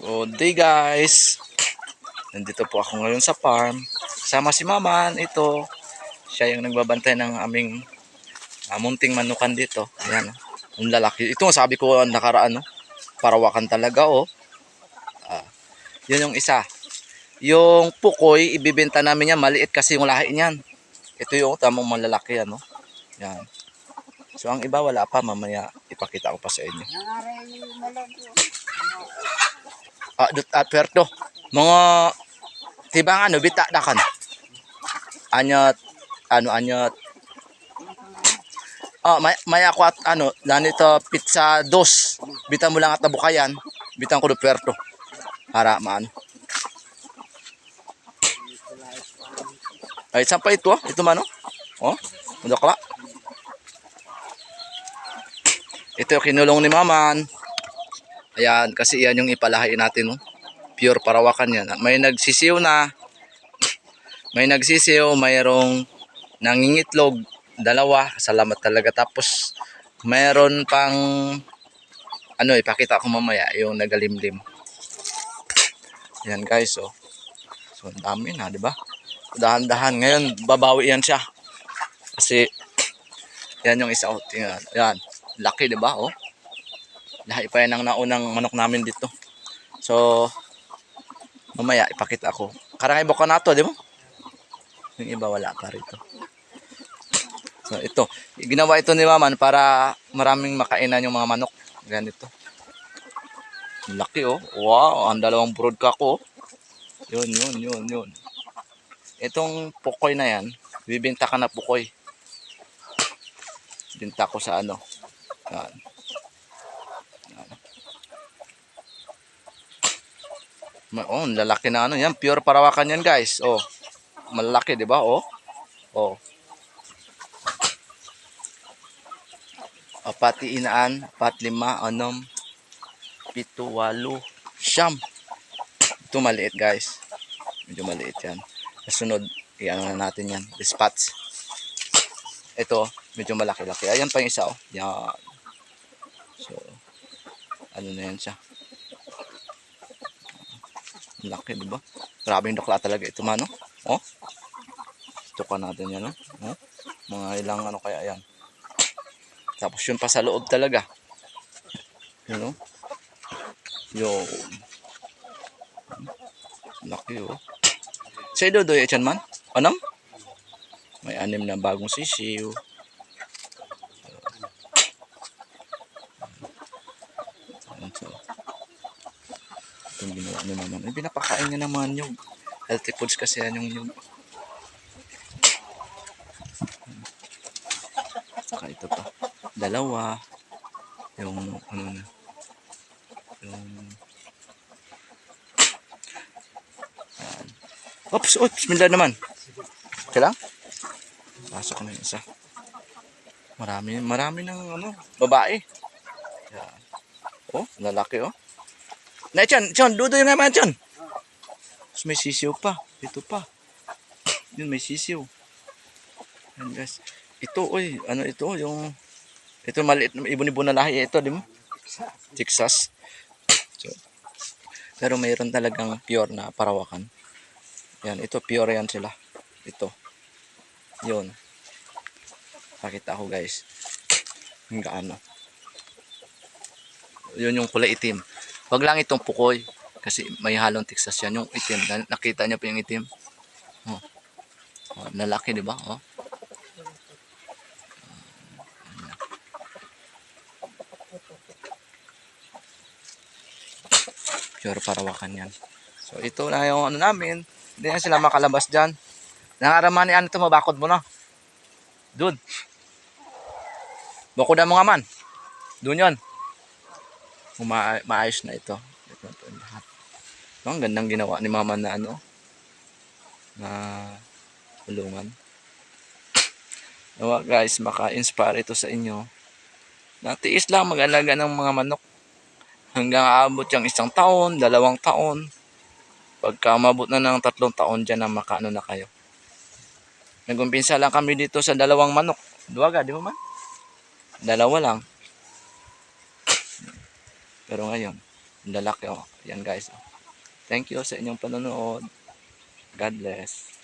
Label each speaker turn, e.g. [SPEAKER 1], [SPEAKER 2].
[SPEAKER 1] Good day guys. Nandito po ako ngayon sa farm. Kasama si Maman. Ito. Siya yung nagbabantay ng aming munting manukan dito. Ayan. Ang lalaki. Ito sabi ko nakaraan. Parawakan talaga yun yung isa. Yung pukoy, ibibenta namin yan. Maliit kasi yung lahi niyan. Ito yung tamang malalaki. Yan. So ang iba wala pa. Mamaya ipakita ko pa sa inyo. Perto. Mga tibang bita dakan. Anyat anyat. May ako at ganito pizza dos. Bitan mo lang at nabukayan. Bitan ko do puerto. Para maano. Ay sampai ito ito mano. Udah kala. Ito yung kinulong ni Maman. Ayan, kasi yan yung ipalahain natin. Pure parawakan yan. May nagsisiw na. May nagsisiw, mayroong nangingitlog. Dalawa, salamat talaga. Tapos, mayroon pang, ipakita ko mamaya, yung nagalimlim. Yan guys, So, ang dami na, di ba? Dahan-dahan. Ngayon, babawi yan siya. Kasi, yan yung isa. Tingnan, yan. Laki, di ba? Lahi pa yan ang naunang manok namin dito. So, mamaya ipakita ko. Karang ibo ka na to, di ba? Yung iba wala pa rito. So, ito. Ginawa ito ni Maman para maraming makainan yung mga manok. Ganito. Laki, Wow, ang dalawang brood ka ko. Yun. Itong pukoy na yan, bibenta ka na pukoy. Binta ko sa Yan. Lalaki na yan. Pure parawakan yan, guys. Malaki, 'di ba? Pati inaan, 4, 5, 6, 7, 8, 9. Ito maliit, guys. Medyo maliit yan. Kasunod, na natin yan. Dispatch. Ito, medyo malaki-laki. Ayan pa yung isa, Yan. So, na yan siya. Laki, di ba? Grabe yung dakla talaga ito, mano. Tukan natin yan, Mga ilang kaya yan. Tapos yun pa sa loob talaga. Yun, Yun. Laki, Sa idodoy, echan man? Anam? May 6 na bagong sisiw. Itong ginawa ni Maman. Pinapakain niya naman yung healthy foods kasi yan yung saka ito pa. Dalawa. Yung bismillah naman. Okay lang? Pasok na yung isa. Marami ng babae. Yan. Lalaki, Na, Chan, dudoy nga man, Chan. Tapos may sisiw pa. Ito pa. Yun, may sisiw. Yan, guys. Ito, ito, ito maliit, ibon-ibon na lahi. Ito, di mo? Texas. So, pero mayroon talagang pure na parawakan. Yan, ito, pure yan sila. Ito. Yun. Pakita ko, guys. Yung gaano. Yun yung kulay itim. Wag lang itong pukoy kasi may halong Texas yan. Yung itim, nakita niyo pa yung itim. Lalaki, di ba? Pure parawakan yan. So ito na yung namin. Hindi na sila makalabas dyan. Nangarama ni ito, mabakod mo na. Doon. Bakod mo nga man. Doon yun. Maayos na ito. Ang gandang ginawa ni Mama na na tulungan. Guys, maka-inspire ito sa inyo. Natiis lang mag-alaga ng mga manok. Hanggang aabot yung 1 taon, 2 taon. Pagka umabot na ng 3 taon dyan na makaano na kayo. Nagumpisa lang kami dito sa 2 manok. 2 di ba man? 2 lang. Pero ngayon, Ang lalaki oh. Yan guys. Oh. Thank you sa inyong panonood. God bless.